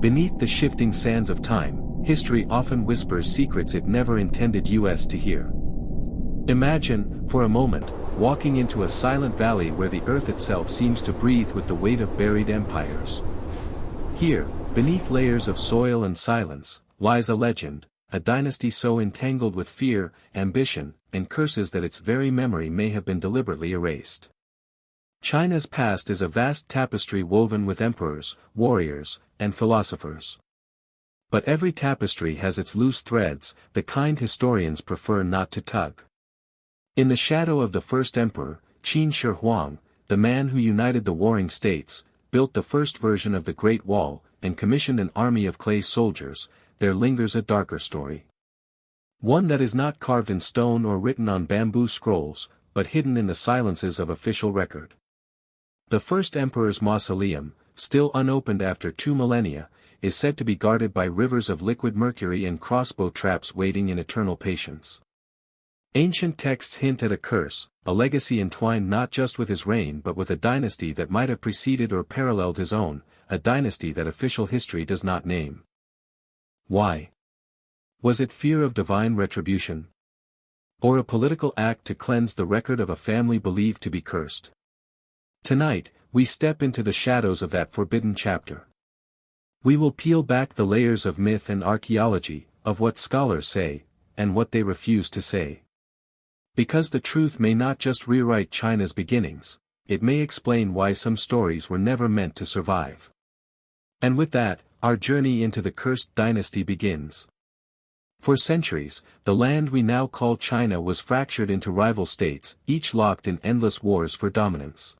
Beneath the shifting sands of time, history often whispers secrets it never intended us to hear. Imagine, for a moment, walking into a silent valley where the earth itself seems to breathe with the weight of buried empires. Here, beneath layers of soil and silence, lies a legend, a dynasty so entangled with fear, ambition, and curses that its very memory may have been deliberately erased. China's past is a vast tapestry woven with emperors, warriors, and philosophers. But every tapestry has its loose threads, the kind historians prefer not to tug. In the shadow of the first emperor, Qin Shi Huang, the man who united the warring states, built the first version of the Great Wall, and commissioned an army of clay soldiers, there lingers a darker story. One that is not carved in stone or written on bamboo scrolls, but hidden in the silences of official record. The first emperor's mausoleum, still unopened after 2 millennia, is said to be guarded by rivers of liquid mercury and crossbow traps waiting in eternal patience. Ancient texts hint at a curse, a legacy entwined not just with his reign but with a dynasty that might have preceded or paralleled his own, a dynasty that official history does not name. Why? Was it fear of divine retribution? Or a political act to cleanse the record of a family believed to be cursed? Tonight, we step into the shadows of that forbidden chapter. We will peel back the layers of myth and archaeology, of what scholars say, and what they refuse to say. Because the truth may not just rewrite China's beginnings, it may explain why some stories were never meant to survive. And with that, our journey into the cursed dynasty begins. For centuries, the land we now call China was fractured into rival states, each locked in endless wars for dominance.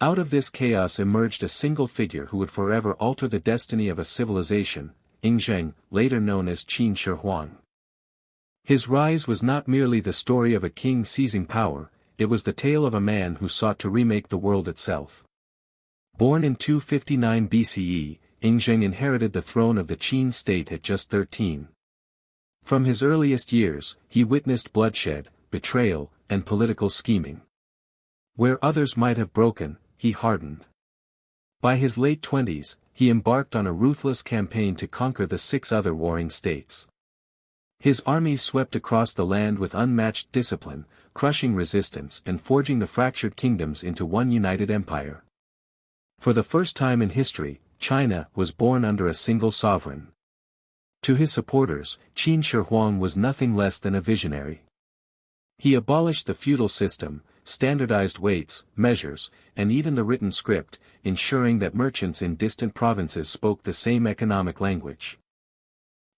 Out of this chaos emerged a single figure who would forever alter the destiny of a civilization, Yingzheng, later known as Qin Shi Huang. His rise was not merely the story of a king seizing power, it was the tale of a man who sought to remake the world itself. Born in 259 BCE, Yingzheng inherited the throne of the Qin state at just 13. From his earliest years, he witnessed bloodshed, betrayal, and political scheming. Where others might have broken, he hardened. By his late 20s, he embarked on a ruthless campaign to conquer the 6 other warring states. His armies swept across the land with unmatched discipline, crushing resistance and forging the fractured kingdoms into one united empire. For the first time in history, China was born under a single sovereign. To his supporters, Qin Shi Huang was nothing less than a visionary. He abolished the feudal system, standardized weights, measures, and even the written script, ensuring that merchants in distant provinces spoke the same economic language.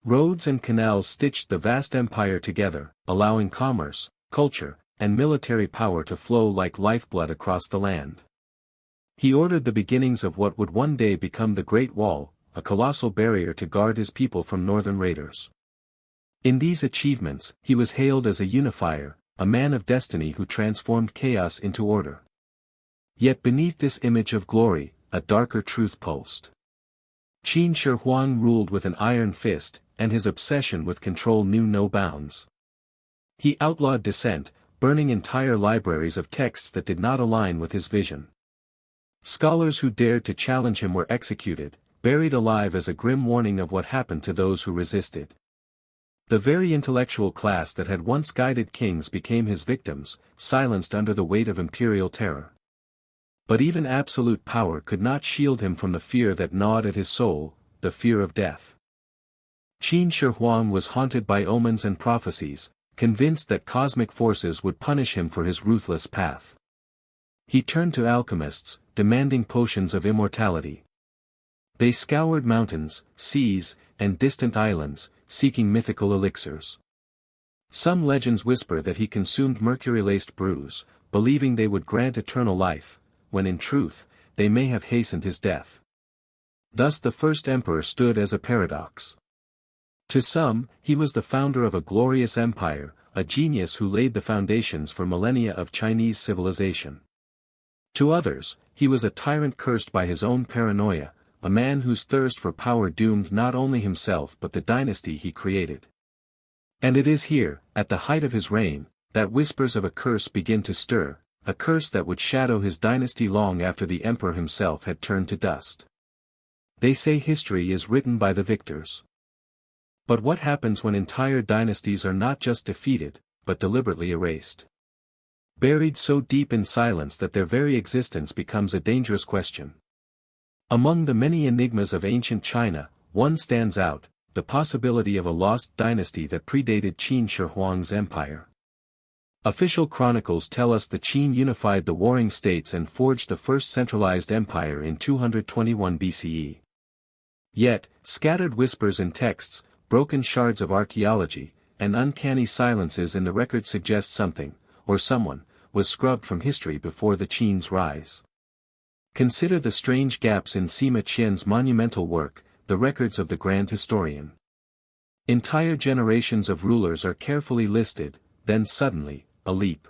Roads and canals stitched the vast empire together, allowing commerce, culture, and military power to flow like lifeblood across the land. He ordered the beginnings of what would one day become the Great Wall, a colossal barrier to guard his people from northern raiders. In these achievements, he was hailed as a unifier, a man of destiny who transformed chaos into order. Yet beneath this image of glory, a darker truth pulsed. Qin Shi Huang ruled with an iron fist, and his obsession with control knew no bounds. He outlawed dissent, burning entire libraries of texts that did not align with his vision. Scholars who dared to challenge him were executed, buried alive as a grim warning of what happened to those who resisted. The very intellectual class that had once guided kings became his victims, silenced under the weight of imperial terror. But even absolute power could not shield him from the fear that gnawed at his soul, the fear of death. Qin Shi Huang was haunted by omens and prophecies, convinced that cosmic forces would punish him for his ruthless path. He turned to alchemists, demanding potions of immortality. They scoured mountains, seas, and distant islands, seeking mythical elixirs. Some legends whisper that he consumed mercury-laced brews, believing they would grant eternal life, when in truth, they may have hastened his death. Thus the first emperor stood as a paradox. To some, he was the founder of a glorious empire, a genius who laid the foundations for millennia of Chinese civilization. To others, he was a tyrant cursed by his own paranoia, a man whose thirst for power doomed not only himself but the dynasty he created. And it is here, at the height of his reign, that whispers of a curse begin to stir, a curse that would shadow his dynasty long after the emperor himself had turned to dust. They say history is written by the victors. But what happens when entire dynasties are not just defeated, but deliberately erased? Buried so deep in silence that their very existence becomes a dangerous question. Among the many enigmas of ancient China, one stands out, the possibility of a lost dynasty that predated Qin Shi Huang's empire. Official chronicles tell us the Qin unified the warring states and forged the first centralized empire in 221 BCE. Yet, scattered whispers in texts, broken shards of archaeology, and uncanny silences in the record suggest something, or someone, was scrubbed from history before the Qin's rise. Consider the strange gaps in Sima Qian's monumental work, the records of the grand historian. Entire generations of rulers are carefully listed, then suddenly, a leap.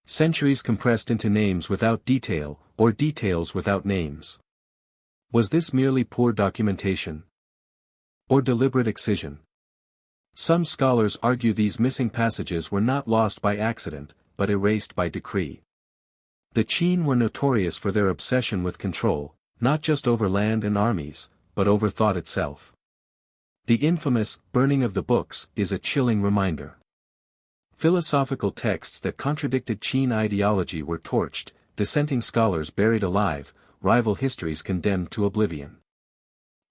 Centuries compressed into names without detail, or details without names. Was this merely poor documentation? Or deliberate excision? Some scholars argue these missing passages were not lost by accident, but erased by decree. The Qin were notorious for their obsession with control, not just over land and armies, but over thought itself. The infamous burning of the books is a chilling reminder. Philosophical texts that contradicted Qin ideology were torched, dissenting scholars buried alive, rival histories condemned to oblivion.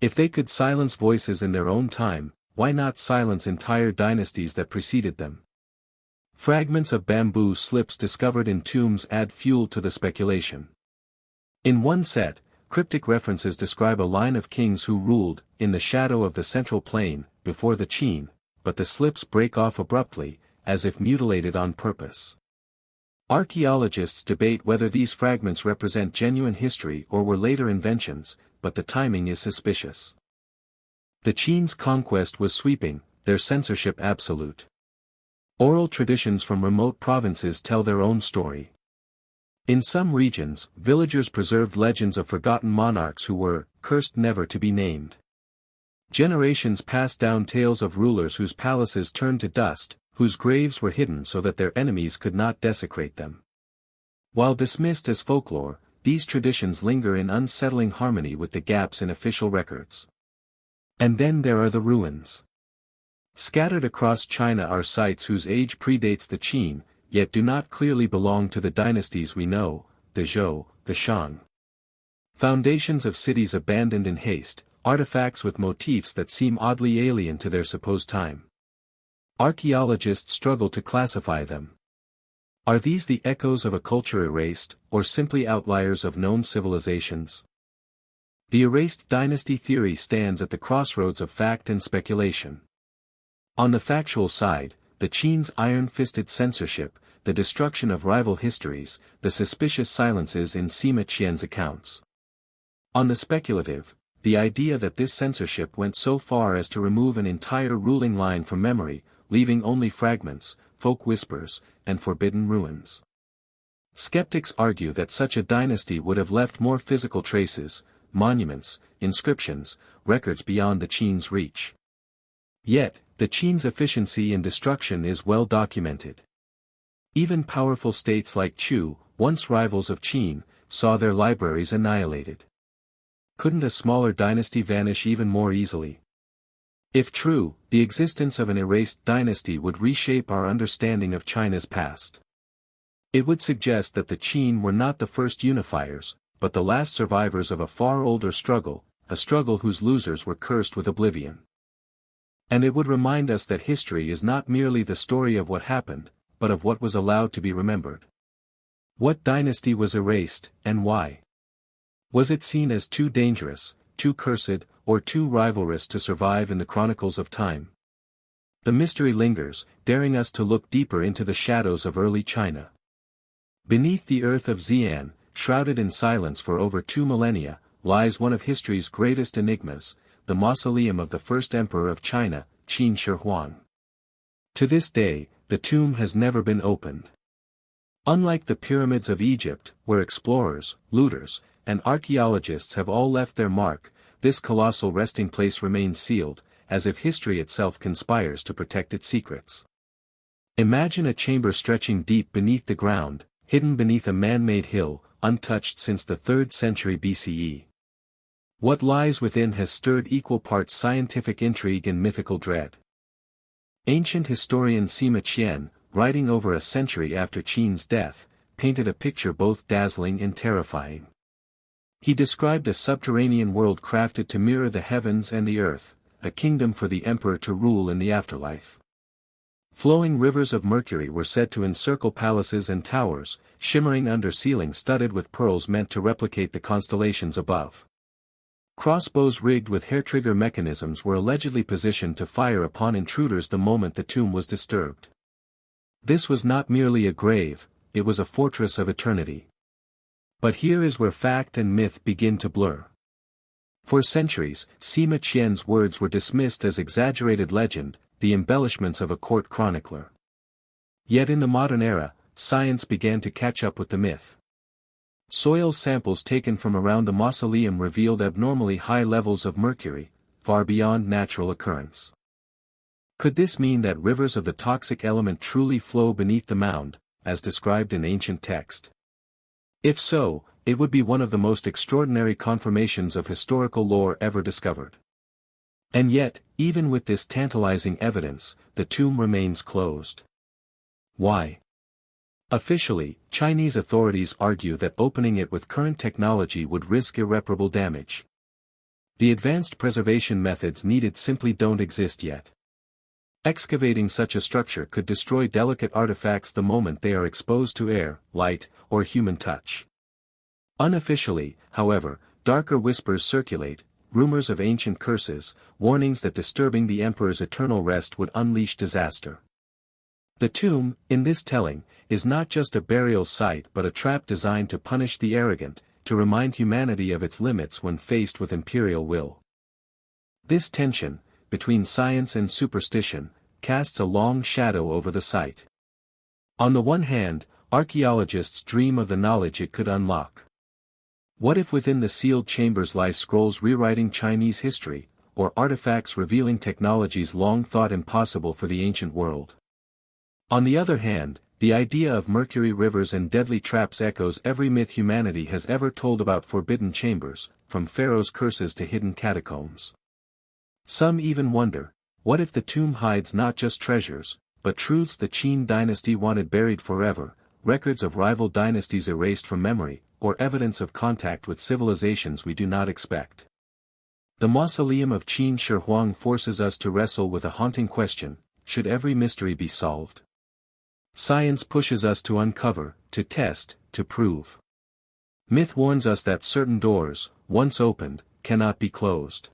If they could silence voices in their own time, why not silence entire dynasties that preceded them? Fragments of bamboo slips discovered in tombs add fuel to the speculation. In one set, cryptic references describe a line of kings who ruled, in the shadow of the central plain, before the Qin, but the slips break off abruptly, as if mutilated on purpose. Archaeologists debate whether these fragments represent genuine history or were later inventions, but the timing is suspicious. The Qin's conquest was sweeping, their censorship absolute. Oral traditions from remote provinces tell their own story. In some regions, villagers preserved legends of forgotten monarchs who were cursed never to be named. Generations passed down tales of rulers whose palaces turned to dust, whose graves were hidden so that their enemies could not desecrate them. While dismissed as folklore, these traditions linger in unsettling harmony with the gaps in official records. And then there are the ruins. Scattered across China are sites whose age predates the Qin, yet do not clearly belong to the dynasties we know, the Zhou, the Shang. Foundations of cities abandoned in haste, artifacts with motifs that seem oddly alien to their supposed time. Archaeologists struggle to classify them. Are these the echoes of a culture erased, or simply outliers of known civilizations? The erased dynasty theory stands at the crossroads of fact and speculation. On the factual side, the Qin's iron-fisted censorship, the destruction of rival histories, the suspicious silences in Sima Qian's accounts. On the speculative, the idea that this censorship went so far as to remove an entire ruling line from memory, leaving only fragments, folk whispers, and forbidden ruins. Skeptics argue that such a dynasty would have left more physical traces, monuments, inscriptions, records beyond the Qin's reach. Yet, the Qin's efficiency in destruction is well documented. Even powerful states like Chu, once rivals of Qin, saw their libraries annihilated. Couldn't a smaller dynasty vanish even more easily? If true, the existence of an erased dynasty would reshape our understanding of China's past. It would suggest that the Qin were not the first unifiers, but the last survivors of a far older struggle, a struggle whose losers were cursed with oblivion. And it would remind us that history is not merely the story of what happened, but of what was allowed to be remembered. What dynasty was erased, and why? Was it seen as too dangerous, too cursed, or too rivalrous to survive in the chronicles of time? The mystery lingers, daring us to look deeper into the shadows of early China. Beneath the earth of Xi'an, shrouded in silence for over 2 millennia, lies one of history's greatest enigmas, the mausoleum of the first emperor of China, Qin Shi Huang. To this day, the tomb has never been opened. Unlike the pyramids of Egypt, where explorers, looters, and archaeologists have all left their mark, this colossal resting place remains sealed, as if history itself conspires to protect its secrets. Imagine a chamber stretching deep beneath the ground, hidden beneath a man-made hill, untouched since the 3rd century BCE. What lies within has stirred equal parts scientific intrigue and mythical dread. Ancient historian Sima Qian, writing over a century after Qin's death, painted a picture both dazzling and terrifying. He described a subterranean world crafted to mirror the heavens and the earth, a kingdom for the emperor to rule in the afterlife. Flowing rivers of mercury were said to encircle palaces and towers, shimmering under ceilings studded with pearls meant to replicate the constellations above. Crossbows rigged with hair-trigger mechanisms were allegedly positioned to fire upon intruders the moment the tomb was disturbed. This was not merely a grave, it was a fortress of eternity. But here is where fact and myth begin to blur. For centuries, Sima Qian's words were dismissed as exaggerated legend, the embellishments of a court chronicler. Yet in the modern era, science began to catch up with the myth. Soil samples taken from around the mausoleum revealed abnormally high levels of mercury, far beyond natural occurrence. Could this mean that rivers of the toxic element truly flow beneath the mound, as described in ancient text? If so, it would be one of the most extraordinary confirmations of historical lore ever discovered. And yet, even with this tantalizing evidence, the tomb remains closed. Why? Officially, Chinese authorities argue that opening it with current technology would risk irreparable damage. The advanced preservation methods needed simply don't exist yet. Excavating such a structure could destroy delicate artifacts the moment they are exposed to air, light, or human touch. Unofficially, however, darker whispers circulate, rumors of ancient curses, warnings that disturbing the emperor's eternal rest would unleash disaster. The tomb, in this telling, is not just a burial site but a trap designed to punish the arrogant, to remind humanity of its limits when faced with imperial will. This tension, between science and superstition, casts a long shadow over the site. On the one hand, archaeologists dream of the knowledge it could unlock. What if within the sealed chambers lie scrolls rewriting Chinese history, or artifacts revealing technologies long thought impossible for the ancient world? On the other hand, the idea of mercury rivers and deadly traps echoes every myth humanity has ever told about forbidden chambers, from pharaoh's curses to hidden catacombs. Some even wonder, what if the tomb hides not just treasures, but truths the Qin dynasty wanted buried forever, records of rival dynasties erased from memory, or evidence of contact with civilizations we do not expect? The mausoleum of Qin Shi Huang forces us to wrestle with a haunting question: should every mystery be solved? Science pushes us to uncover, to test, to prove. Myth warns us that certain doors, once opened, cannot be closed.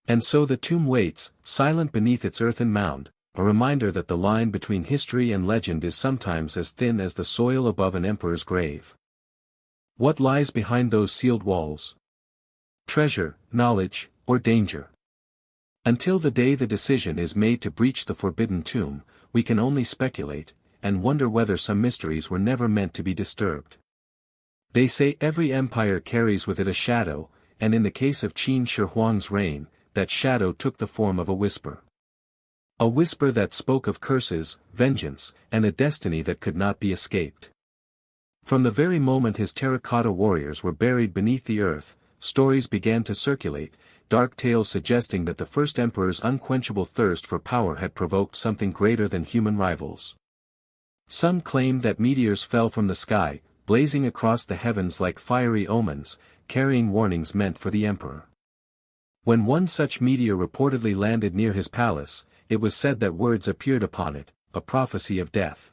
And so the tomb waits, silent beneath its earthen mound, a reminder that the line between history and legend is sometimes as thin as the soil above an emperor's grave. What lies behind those sealed walls? Treasure, knowledge, or danger? Until the day the decision is made to breach the forbidden tomb, we can only speculate, and wonder whether some mysteries were never meant to be disturbed. They say every empire carries with it a shadow, and in the case of Qin Shi Huang's reign, that shadow took the form of a whisper. A whisper that spoke of curses, vengeance, and a destiny that could not be escaped. From the very moment his terracotta warriors were buried beneath the earth, stories began to circulate, dark tales suggesting that the first emperor's unquenchable thirst for power had provoked something greater than human rivals. Some claimed that meteors fell from the sky, blazing across the heavens like fiery omens, carrying warnings meant for the emperor. When one such meteor reportedly landed near his palace, it was said that words appeared upon it, a prophecy of death.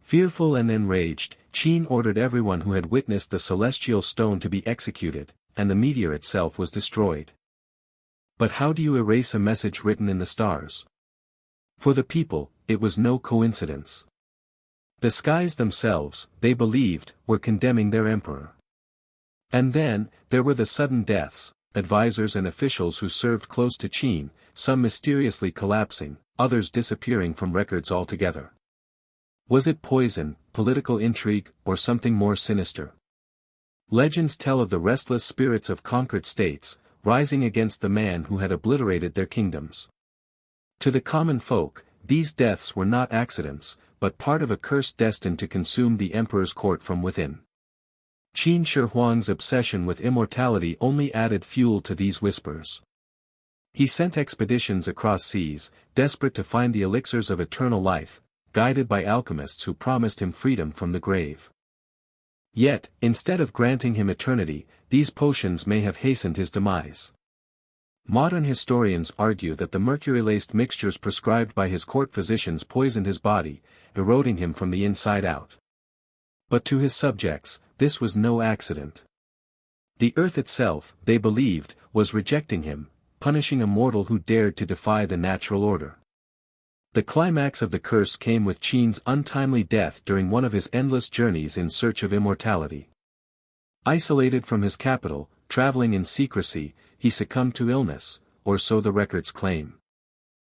Fearful and enraged, Qin ordered everyone who had witnessed the celestial stone to be executed, and the meteor itself was destroyed. But how do you erase a message written in the stars? For the people, it was no coincidence. The skies themselves, they believed, were condemning their emperor. And then, there were the sudden deaths, advisors and officials who served close to Qin, some mysteriously collapsing, others disappearing from records altogether. Was it poison, political intrigue, or something more sinister? Legends tell of the restless spirits of conquered states, rising against the man who had obliterated their kingdoms. To the common folk, these deaths were not accidents, but part of a curse destined to consume the emperor's court from within. Qin Shi Huang's obsession with immortality only added fuel to these whispers. He sent expeditions across seas, desperate to find the elixirs of eternal life, guided by alchemists who promised him freedom from the grave. Yet, instead of granting him eternity, these potions may have hastened his demise. Modern historians argue that the mercury-laced mixtures prescribed by his court physicians poisoned his body, eroding him from the inside out. But to his subjects, this was no accident. The earth itself, they believed, was rejecting him, punishing a mortal who dared to defy the natural order. The climax of the curse came with Qin's untimely death during one of his endless journeys in search of immortality. Isolated from his capital, traveling in secrecy, he succumbed to illness, or so the records claim.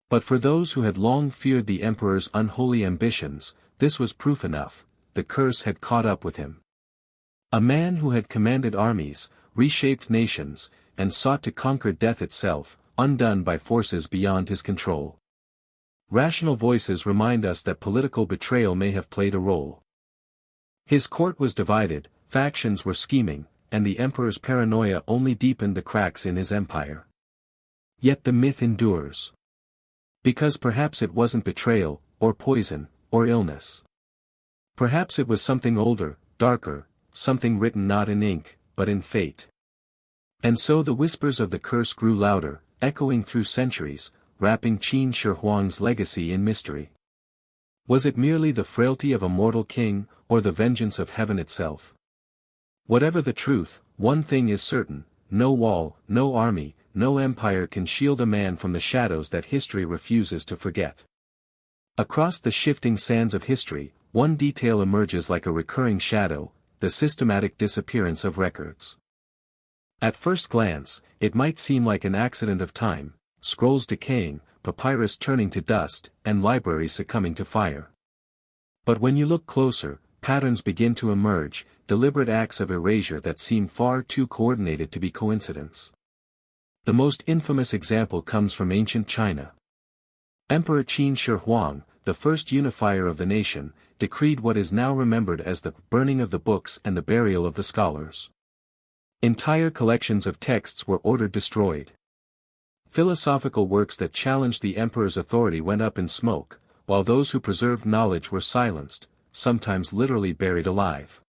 But for those who had long feared the emperor's unholy ambitions, this was proof enough: the curse had caught up with him. A man who had commanded armies, reshaped nations, and sought to conquer death itself, undone by forces beyond his control. Rational voices remind us that political betrayal may have played a role. His court was divided, factions were scheming, and the emperor's paranoia only deepened the cracks in his empire. Yet the myth endures. Because perhaps it wasn't betrayal, or poison, or illness. Perhaps it was something older, darker, something written not in ink, but in fate. And so the whispers of the curse grew louder, echoing through centuries, wrapping Qin Shi Huang's legacy in mystery. Was it merely the frailty of a mortal king, or the vengeance of heaven itself? Whatever the truth, one thing is certain: no wall, no army, no empire can shield a man from the shadows that history refuses to forget. Across the shifting sands of history, one detail emerges like a recurring shadow: the systematic disappearance of records. At first glance, it might seem like an accident of time: scrolls decaying, papyrus turning to dust, and libraries succumbing to fire. But when you look closer, patterns begin to emerge, deliberate acts of erasure that seem far too coordinated to be coincidence. The most infamous example comes from ancient China. Emperor Qin Shi Huang, the first unifier of the nation, decreed what is now remembered as the burning of the books and the burial of the scholars. Entire collections of texts were ordered destroyed. Philosophical works that challenged the emperor's authority went up in smoke, while those who preserved knowledge were silenced, sometimes literally buried alive.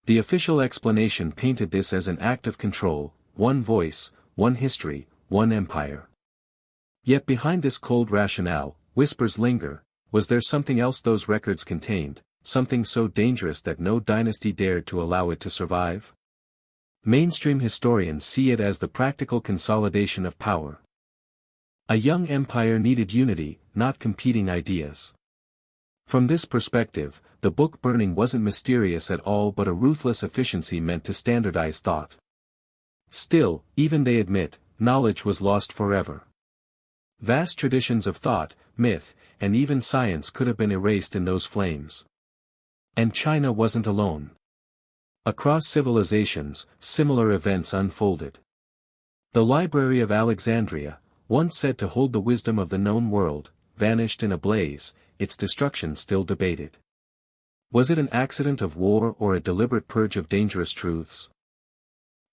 The official explanation painted this as an act of control: one voice, one history, one empire. Yet behind this cold rationale, whispers linger: was there something else those records contained, something so dangerous that no dynasty dared to allow it to survive? Mainstream historians see it as the practical consolidation of power. A young empire needed unity, not competing ideas. From this perspective, the book burning wasn't mysterious at all but a ruthless efficiency meant to standardize thought. Still, even they admit, knowledge was lost forever. Vast traditions of thought, myth, and even science could have been erased in those flames. And China wasn't alone. Across civilizations, similar events unfolded. The Library of Alexandria, once said to hold the wisdom of the known world, vanished in a blaze, its destruction still debated. Was it an accident of war or a deliberate purge of dangerous truths?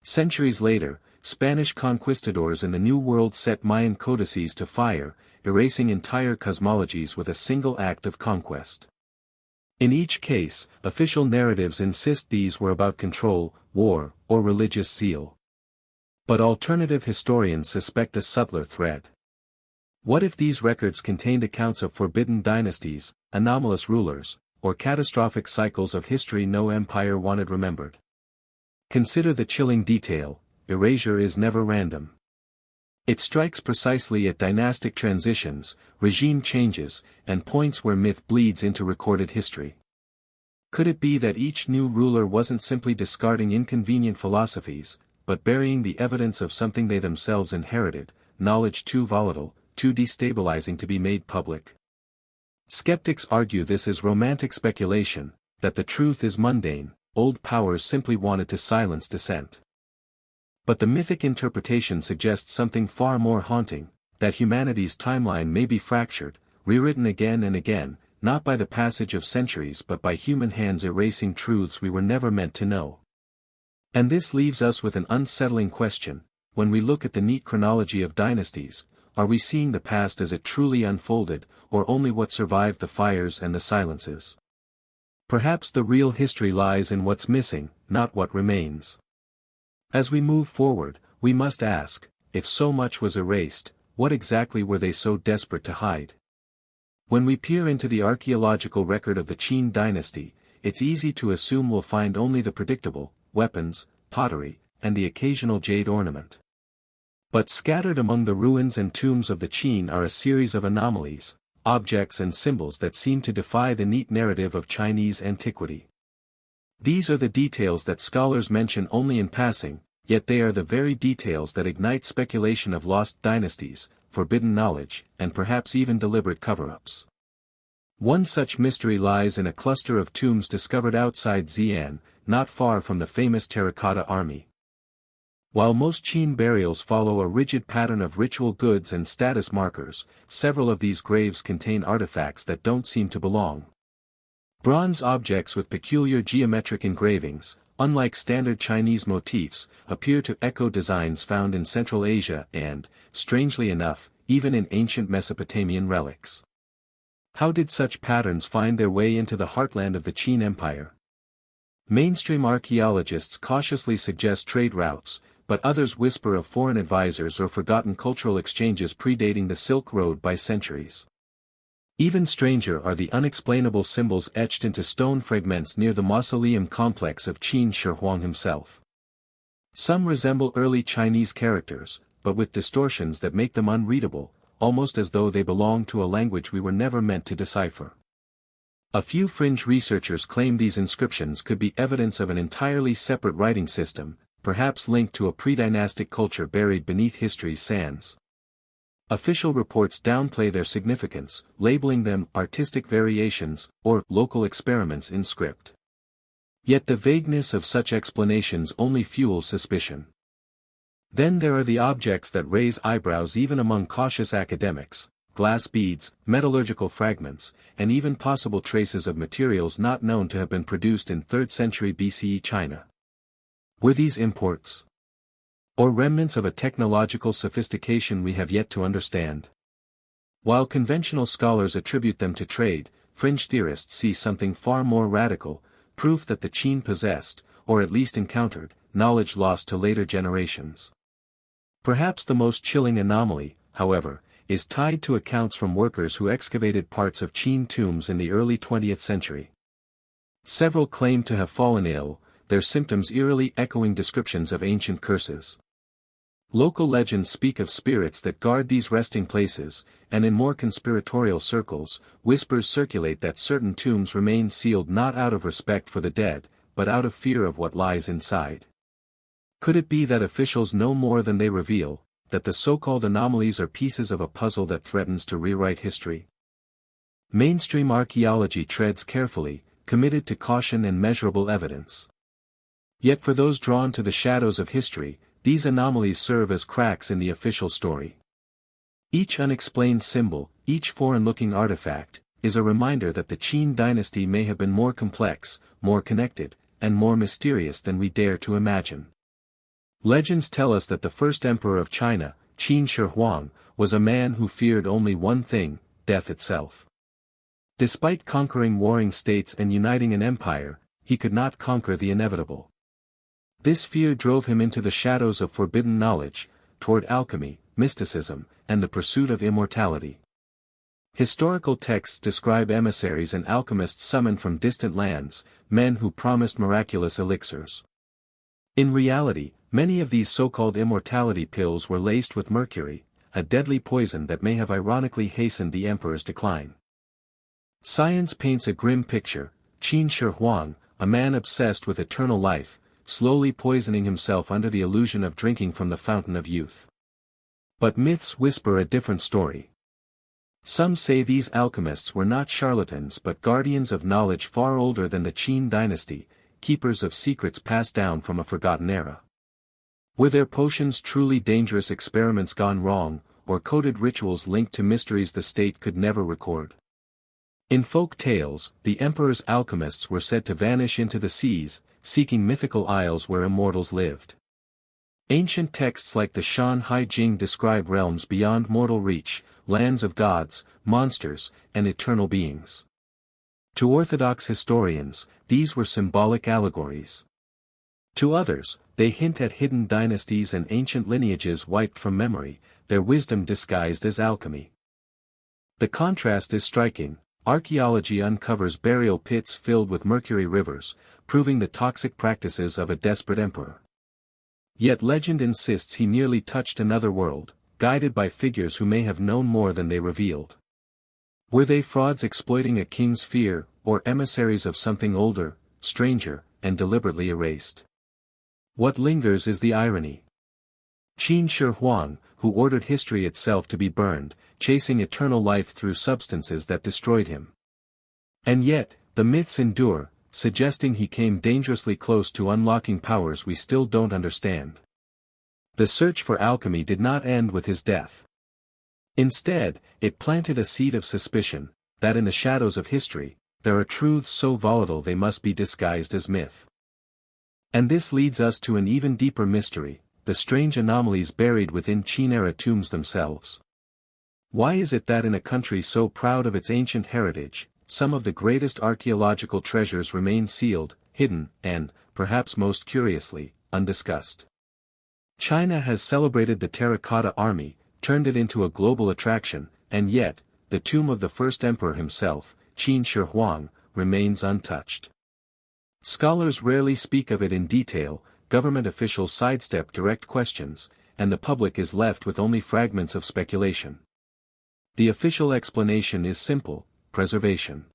Centuries later, Spanish conquistadors in the New World set Mayan codices to fire, erasing entire cosmologies with a single act of conquest. In each case, official narratives insist these were about control, war, or religious zeal. But alternative historians suspect a subtler thread. What if these records contained accounts of forbidden dynasties, anomalous rulers, or catastrophic cycles of history no empire wanted remembered? Consider the chilling detail: erasure is never random. It strikes precisely at dynastic transitions, regime changes, and points where myth bleeds into recorded history. Could it be that each new ruler wasn't simply discarding inconvenient philosophies, but burying the evidence of something they themselves inherited, knowledge too volatile, too destabilizing to be made public? Skeptics argue this is romantic speculation, that the truth is mundane: old powers simply wanted to silence dissent. But the mythic interpretation suggests something far more haunting: that humanity's timeline may be fractured, rewritten again and again, not by the passage of centuries but by human hands erasing truths we were never meant to know. And this leaves us with an unsettling question: when we look at the neat chronology of dynasties, are we seeing the past as it truly unfolded, or only what survived the fires and the silences? Perhaps the real history lies in what's missing, not what remains. As we move forward, we must ask, if so much was erased, what exactly were they so desperate to hide? When we peer into the archaeological record of the Qin dynasty, it's easy to assume we'll find only the predictable: weapons, pottery, and the occasional jade ornament. But scattered among the ruins and tombs of the Qin are a series of anomalies, objects and symbols that seem to defy the neat narrative of Chinese antiquity. These are the details that scholars mention only in passing, yet they are the very details that ignite speculation of lost dynasties, forbidden knowledge, and perhaps even deliberate cover-ups. One such mystery lies in a cluster of tombs discovered outside Xi'an, not far from the famous terracotta army. While most Qin burials follow a rigid pattern of ritual goods and status markers, several of these graves contain artifacts that don't seem to belong. Bronze objects with peculiar geometric engravings, unlike standard Chinese motifs, appear to echo designs found in Central Asia and, strangely enough, even in ancient Mesopotamian relics. How did such patterns find their way into the heartland of the Qin Empire? Mainstream archaeologists cautiously suggest trade routes, but others whisper of foreign advisors or forgotten cultural exchanges predating the Silk Road by centuries. Even stranger are the unexplainable symbols etched into stone fragments near the mausoleum complex of Qin Shi Huang himself. Some resemble early Chinese characters, but with distortions that make them unreadable, almost as though they belong to a language we were never meant to decipher. A few fringe researchers claim these inscriptions could be evidence of an entirely separate writing system, perhaps linked to a pre-dynastic culture buried beneath history's sands. Official reports downplay their significance, labeling them artistic variations or local experiments in script. Yet the vagueness of such explanations only fuels suspicion. Then there are the objects that raise eyebrows even among cautious academics: glass beads, metallurgical fragments, and even possible traces of materials not known to have been produced in 3rd century BCE China. Were these imports? Or remnants of a technological sophistication we have yet to understand? While conventional scholars attribute them to trade, fringe theorists see something far more radical: proof that the Qin possessed, or at least encountered, knowledge lost to later generations. Perhaps the most chilling anomaly, however, is tied to accounts from workers who excavated parts of Qin tombs in the early 20th century. Several claim to have fallen ill, their symptoms eerily echoing descriptions of ancient curses. Local legends speak of spirits that guard these resting places, and in more conspiratorial circles, whispers circulate that certain tombs remain sealed not out of respect for the dead, but out of fear of what lies inside. Could it be that officials know more than they reveal, that the so-called anomalies are pieces of a puzzle that threatens to rewrite history? Mainstream archaeology treads carefully, committed to caution and measurable evidence. Yet for those drawn to the shadows of history, these anomalies serve as cracks in the official story. Each unexplained symbol, each foreign-looking artifact, is a reminder that the Qin dynasty may have been more complex, more connected, and more mysterious than we dare to imagine. Legends tell us that the first emperor of China, Qin Shi Huang, was a man who feared only one thing: death itself. Despite conquering warring states and uniting an empire, he could not conquer the inevitable. This fear drove him into the shadows of forbidden knowledge, toward alchemy, mysticism, and the pursuit of immortality. Historical texts describe emissaries and alchemists summoned from distant lands, men who promised miraculous elixirs. In reality, many of these so-called immortality pills were laced with mercury, a deadly poison that may have ironically hastened the emperor's decline. Science paints a grim picture: Qin Shi Huang, a man obsessed with eternal life, slowly poisoning himself under the illusion of drinking from the fountain of youth. But myths whisper a different story. Some say these alchemists were not charlatans but guardians of knowledge far older than the Qin dynasty, keepers of secrets passed down from a forgotten era. Were their potions truly dangerous experiments gone wrong, or coded rituals linked to mysteries the state could never record? In folk tales, the emperor's alchemists were said to vanish into the seas, seeking mythical isles where immortals lived. Ancient texts like the Shan Hai Jing describe realms beyond mortal reach, lands of gods, monsters, and eternal beings. To Orthodox historians, these were symbolic allegories. To others, they hint at hidden dynasties and ancient lineages wiped from memory, their wisdom disguised as alchemy. The contrast is striking. Archaeology uncovers burial pits filled with mercury rivers, proving the toxic practices of a desperate emperor. Yet legend insists he merely touched another world, guided by figures who may have known more than they revealed. Were they frauds exploiting a king's fear, or emissaries of something older, stranger, and deliberately erased? What lingers is the irony. Qin Shi Huang, who ordered history itself to be burned, chasing eternal life through substances that destroyed him. And yet, the myths endure, suggesting he came dangerously close to unlocking powers we still don't understand. The search for alchemy did not end with his death. Instead, it planted a seed of suspicion, that in the shadows of history, there are truths so volatile they must be disguised as myth. And this leads us to an even deeper mystery, the strange anomalies buried within Qin-era tombs themselves. Why is it that in a country so proud of its ancient heritage, some of the greatest archaeological treasures remain sealed, hidden, and, perhaps most curiously, undiscussed? China has celebrated the terracotta army, turned it into a global attraction, and yet, the tomb of the first emperor himself, Qin Shi Huang, remains untouched. Scholars rarely speak of it in detail, government officials sidestep direct questions, and the public is left with only fragments of speculation. The official explanation is simple: preservation.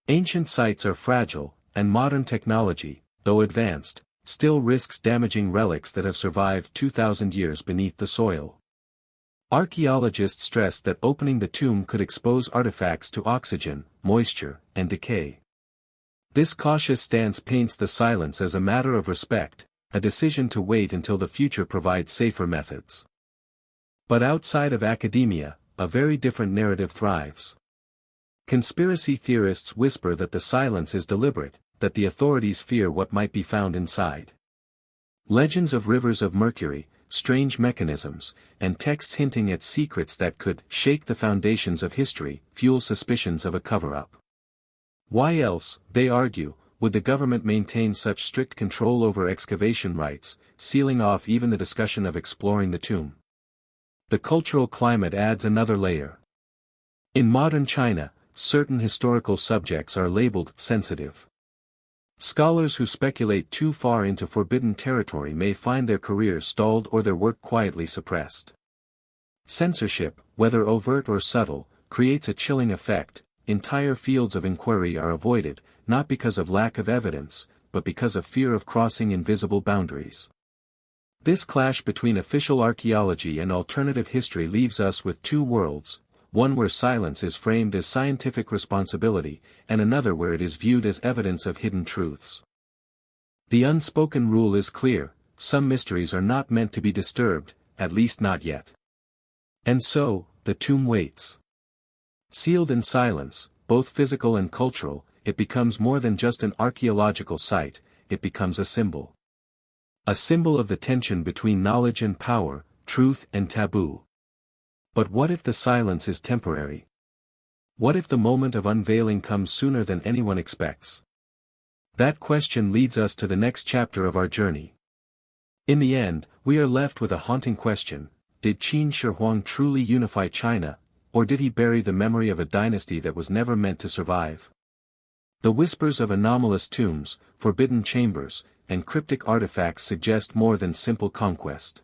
Ancient sites are fragile, and modern technology, though advanced, still risks damaging relics that have survived 2,000 years beneath the soil. Archaeologists stress that opening the tomb could expose artifacts to oxygen, moisture, and decay. This cautious stance paints the silence as a matter of respect, a decision to wait until the future provides safer methods. But outside of academia, a very different narrative thrives. Conspiracy theorists whisper that the silence is deliberate, that the authorities fear what might be found inside. Legends of rivers of mercury, strange mechanisms, and texts hinting at secrets that could shake the foundations of history, fuel suspicions of a cover-up. Why else, they argue, would the government maintain such strict control over excavation rights, sealing off even the discussion of exploring the tomb? The cultural climate adds another layer. In modern China, certain historical subjects are labeled sensitive. Scholars who speculate too far into forbidden territory may find their careers stalled or their work quietly suppressed. Censorship, whether overt or subtle, creates a chilling effect. Entire fields of inquiry are avoided, not because of lack of evidence, but because of fear of crossing invisible boundaries. This clash between official archaeology and alternative history leaves us with two worlds, one where silence is framed as scientific responsibility, and another where it is viewed as evidence of hidden truths. The unspoken rule is clear: some mysteries are not meant to be disturbed, at least not yet. And so, the tomb waits. Sealed in silence, both physical and cultural, it becomes more than just an archaeological site, it becomes a symbol. A symbol of the tension between knowledge and power, truth and taboo. But what if the silence is temporary? What if the moment of unveiling comes sooner than anyone expects? That question leads us to the next chapter of our journey. In the end, we are left with a haunting question: did Qin Shi Huang truly unify China, or did he bury the memory of a dynasty that was never meant to survive? The whispers of anomalous tombs, forbidden chambers, and cryptic artifacts suggest more than simple conquest.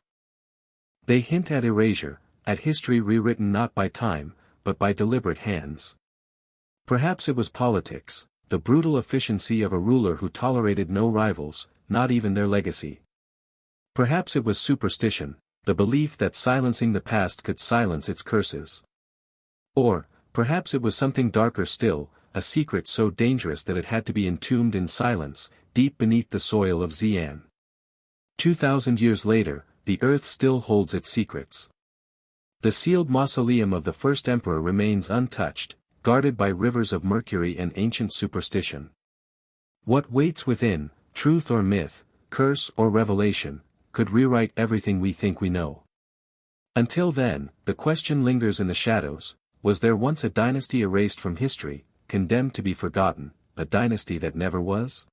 They hint at erasure, at history rewritten not by time, but by deliberate hands. Perhaps it was politics, the brutal efficiency of a ruler who tolerated no rivals, not even their legacy. Perhaps it was superstition, the belief that silencing the past could silence its curses. Or, perhaps it was something darker still, a secret so dangerous that it had to be entombed in silence, deep beneath the soil of Xi'an. 2,000 years later, the earth still holds its secrets. The sealed mausoleum of the first emperor remains untouched, guarded by rivers of mercury and ancient superstition. What waits within, truth or myth, curse or revelation, could rewrite everything we think we know. Until then, the question lingers in the shadows: was there once a dynasty erased from history, condemned to be forgotten, a dynasty that never was?